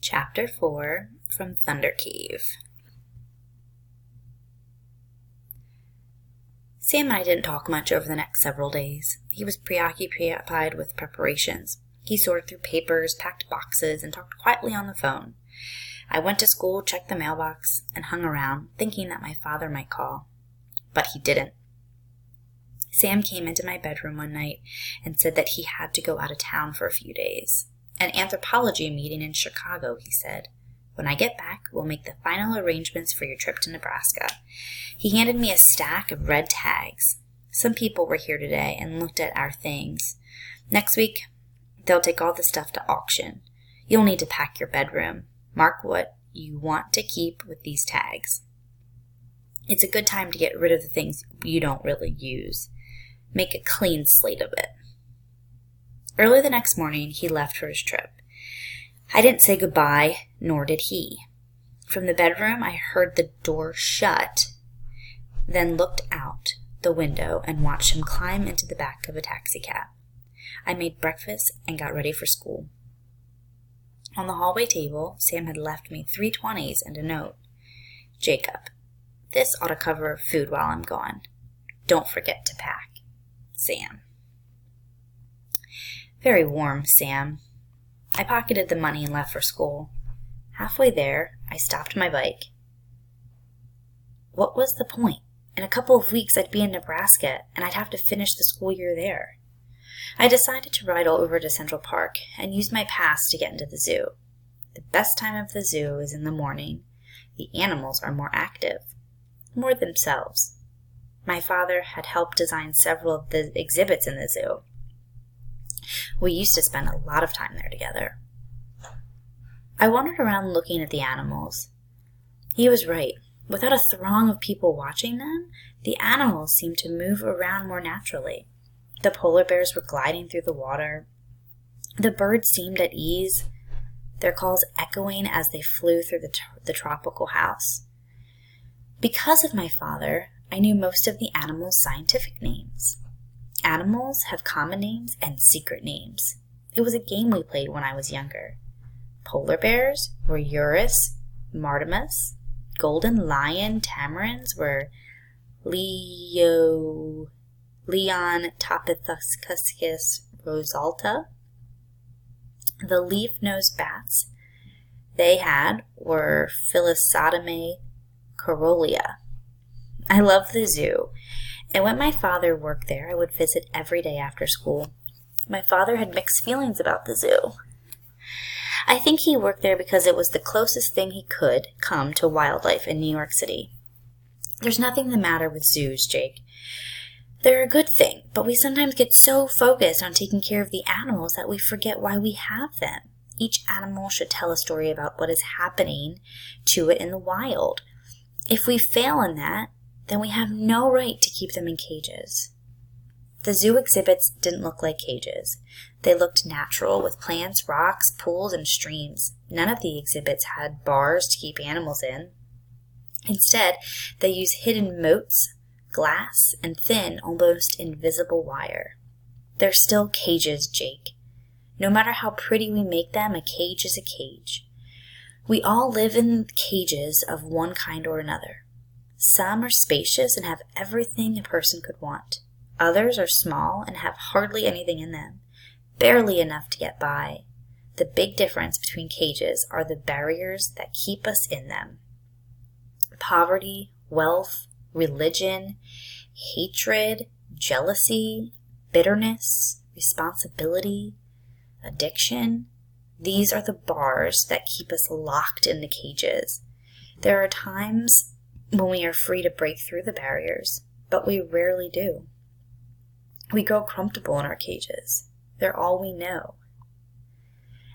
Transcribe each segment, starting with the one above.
Chapter 4 from Thunder Cave. Sam and I didn't talk much over the next several days. He was preoccupied with preparations. He sorted through papers, packed boxes, and talked quietly on the phone. I went to school, checked the mailbox, and hung around, thinking that my father might call. But he didn't. Sam came into my bedroom one night and said that he had to go out of town for a few days. An anthropology meeting in Chicago, he said. When I get back, we'll make the final arrangements for your trip to Nebraska. He handed me a stack of red tags. Some people were here today and looked at our things. Next week, they'll take all the stuff to auction. You'll need to pack your bedroom. Mark what you want to keep with these tags. It's a good time to get rid of the things you don't really use. Make a clean slate of it. Early the next morning, he left for his trip. I didn't say goodbye, nor did he. From the bedroom, I heard the door shut, then looked out the window and watched him climb into the back of a taxicab. I made breakfast and got ready for school. On the hallway table, Sam had left me 3 20s and a note. Jacob, this ought to cover food while I'm gone. Don't forget to pack. Sam. Very warm, Sam. I pocketed the money and left for school. Halfway there, I stopped my bike. What was the point? In a couple of weeks, I'd be in Nebraska, and I'd have to finish the school year there. I decided to ride over to Central Park and use my pass to get into the zoo. The best time of the zoo is in the morning. The animals are more active, more themselves. My father had helped design several of the exhibits in the zoo. We used to spend a lot of time there together. I wandered around looking at the animals. He was right. Without a throng of people watching them, the animals seemed to move around more naturally. The polar bears were gliding through the water. The birds seemed at ease, their calls echoing as they flew through the tropical house. Because of my father, I knew most of the animals' scientific names. Animals have common names and secret names. It was a game we played when I was younger. Polar bears were Urus martimus. Golden lion tamarins were Leon topithuscus rosalta. The leaf-nosed bats they had were Philosodome corollia. I loved the zoo, and when my father worked there, I would visit every day after school. My father had mixed feelings about the zoo. I think he worked there because it was the closest thing he could come to wildlife in New York City. There's nothing the matter with zoos, Jake. They're a good thing, but we sometimes get so focused on taking care of the animals that we forget why we have them. Each animal should tell a story about what is happening to it in the wild. If we fail in that, then we have no right to keep them in cages. The zoo exhibits didn't look like cages. They looked natural, with plants, rocks, pools, and streams. None of the exhibits had bars to keep animals in. Instead, they used hidden moats, glass, and thin, almost invisible wire. They're still cages, Jake. No matter how pretty we make them, a cage is a cage. We all live in cages of one kind or another. Some are spacious and have everything a person could want. Others are small and have hardly anything in them, barely enough to get by. The big difference between cages are the barriers that keep us in them. Poverty, wealth, religion, hatred, jealousy, bitterness, responsibility, addiction. These are the bars that keep us locked in the cages. There are times when we are free to break through the barriers, but we rarely do. We grow comfortable in our cages. They're all we know.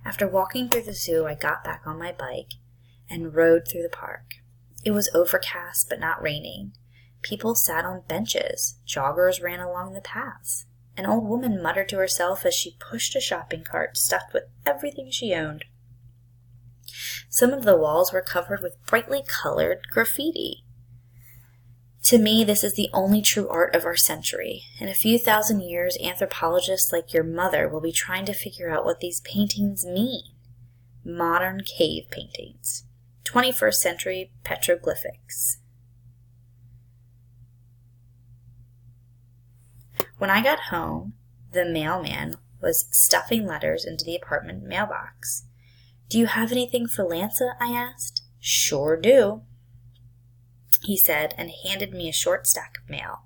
After walking through the zoo, I got back on my bike and rode through the park. It was overcast but not raining. People sat on benches. Joggers ran along the paths. An old woman muttered to herself as she pushed a shopping cart stuffed with everything she owned. Some of the walls were covered with brightly colored graffiti. To me, this is the only true art of our century. In a few thousand years, anthropologists like your mother will be trying to figure out what these paintings mean. modern cave paintings, 21st century petroglyphics. When I got home, the mailman was stuffing letters into the apartment mailbox. "Do you have anything for Lanza?" I asked. "Sure do," he said, and handed me a short stack of mail.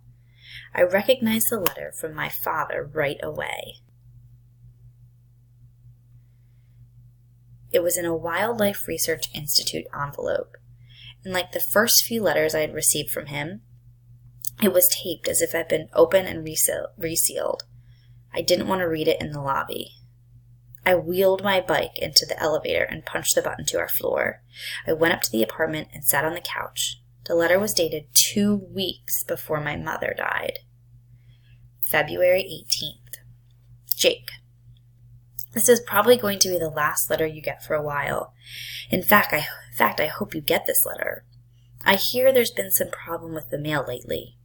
I recognized the letter from my father right away. It was in a Wildlife Research Institute envelope, and like the first few letters I had received from him, it was taped as if it had been opened and resealed. I didn't want to read it in the lobby. I wheeled my bike into the elevator and punched the button to our floor. I went up to the apartment and sat on the couch. The letter was dated 2 weeks before my mother died. February 18th. Jake. This is probably going to be the last letter you get for a while. In fact, I hope you get this letter. I hear there's been some problem with the mail lately.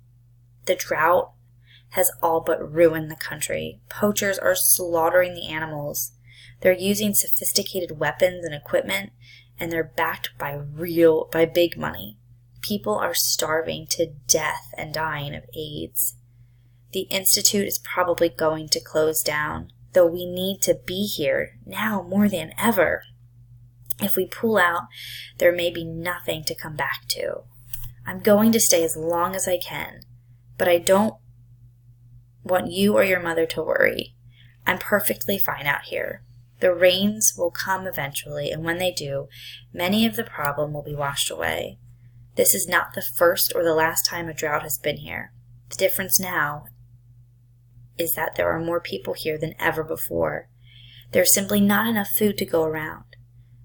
The drought has all but ruined the country. Poachers are slaughtering the animals. They're using sophisticated weapons and equipment, and they're backed by big money. People are starving to death and dying of AIDS. The Institute is probably going to close down, though we need to be here now more than ever. If we pull out, there may be nothing to come back to. I'm going to stay as long as I can, but I don't want you or your mother to worry. I'm perfectly fine out here. The rains will come eventually, and when they do, many of the problem will be washed away. This is not the first or the last time a drought has been here. The difference now is that there are more people here than ever before. There's simply not enough food to go around.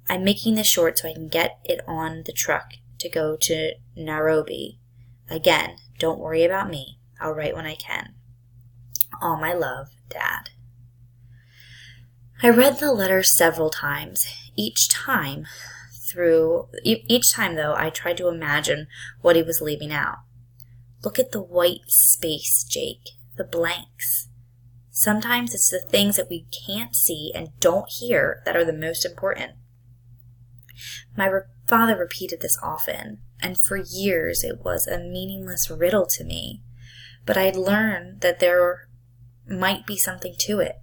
I'm making this short so I can get it on the truck to go to Nairobi. Again, don't worry about me. I'll write when I can. All my love, Dad. I read the letter several times. Each time, though, I tried to imagine what he was leaving out. Look at the white space, Jake, the blanks. Sometimes it's the things that we can't see and don't hear that are the most important. My father repeated this often, and for years it was a meaningless riddle to me. But I'd learned that there might be something to it.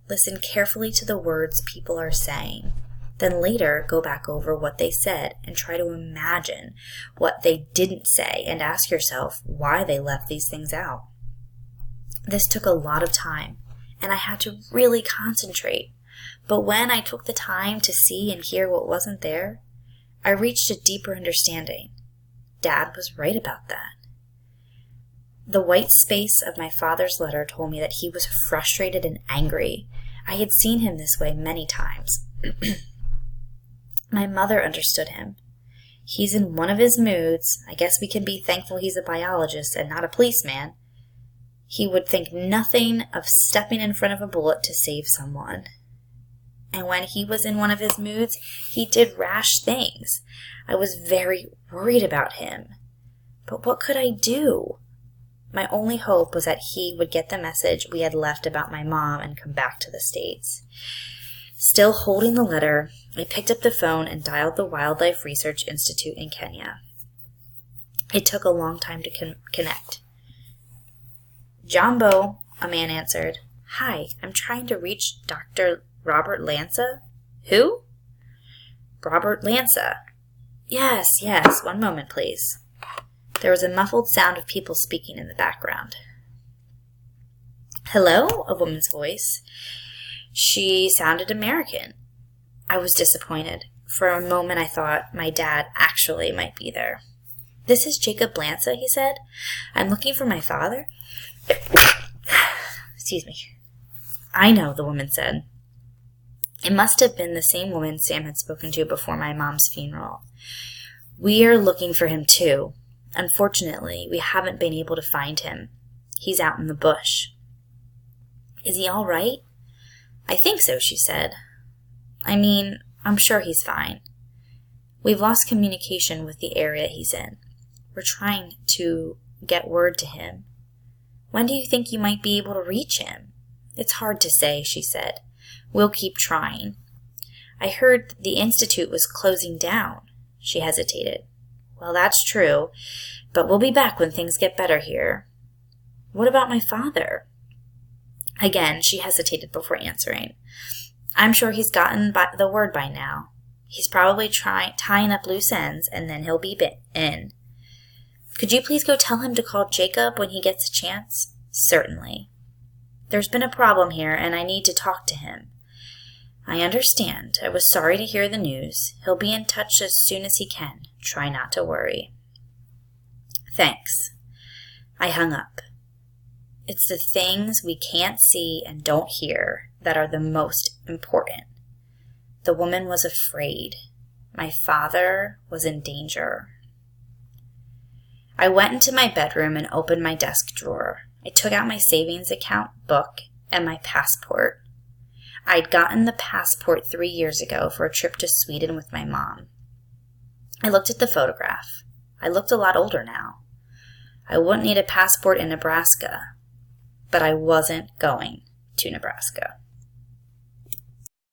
Listen carefully to the words people are saying. Then later, go back over what they said and try to imagine what they didn't say and ask yourself why they left these things out. This took a lot of time, and I had to really concentrate. But when I took the time to see and hear what wasn't there, I reached a deeper understanding. Dad was right about that. The white space of my father's letter told me that he was frustrated and angry. I had seen him this way many times. My mother understood him. He's in one of his moods. I guess we can be thankful he's a biologist and not a policeman. He would think nothing of stepping in front of a bullet to save someone. And when he was in one of his moods, he did rash things. I was very worried about him. But what could I do? My only hope was that he would get the message we had left about my mom and come back to the States. Still holding the letter, I picked up the phone and dialed the Wildlife Research Institute in Kenya. It took a long time to connect. "Jumbo," a man answered. "Hi, I'm trying to reach Dr. Robert Lanza." "Who?" "Robert Lanza." Yes, 1 moment, please." There was a muffled sound of people speaking in the background. "Hello?" a woman's voice. She sounded American. I was disappointed. For a moment I thought my dad actually might be there. "This is Jacob Lanza," he said. "I'm looking for my father." Excuse me. "I know," the woman said. It must have been the same woman Sam had spoken to before my mom's funeral. "We are looking for him too. Unfortunately, we haven't been able to find him. He's out in the bush." "Is he all right?" "I think so," she said. I'm sure he's fine. We've lost communication with the area he's in. We're trying to get word to him. When do you think you might be able to reach him?" "It's hard to say," she said. "We'll keep trying." I heard the institute was closing down. She hesitated. Well, that's true, but we'll be back when things get better here. What about my father? Again, she hesitated before answering. I'm sure he's gotten the word by now. He's probably tying up loose ends, and then he'll be in. Could you please go tell him to call Jacob when he gets a chance? Certainly. There's been a problem here, and I need to talk to him. I understand. I was sorry to hear the news. He'll be in touch as soon as he can. Try not to worry. Thanks. I hung up. It's the things we can't see and don't hear that are the most important. The woman was afraid. My father was in danger. I went into my bedroom and opened my desk drawer. I took out my savings account, book, and my passport. I'd gotten the passport 3 years ago for a trip to Sweden with my mom. I looked at the photograph. I looked a lot older now. I wouldn't need a passport in Nebraska, but I wasn't going to Nebraska.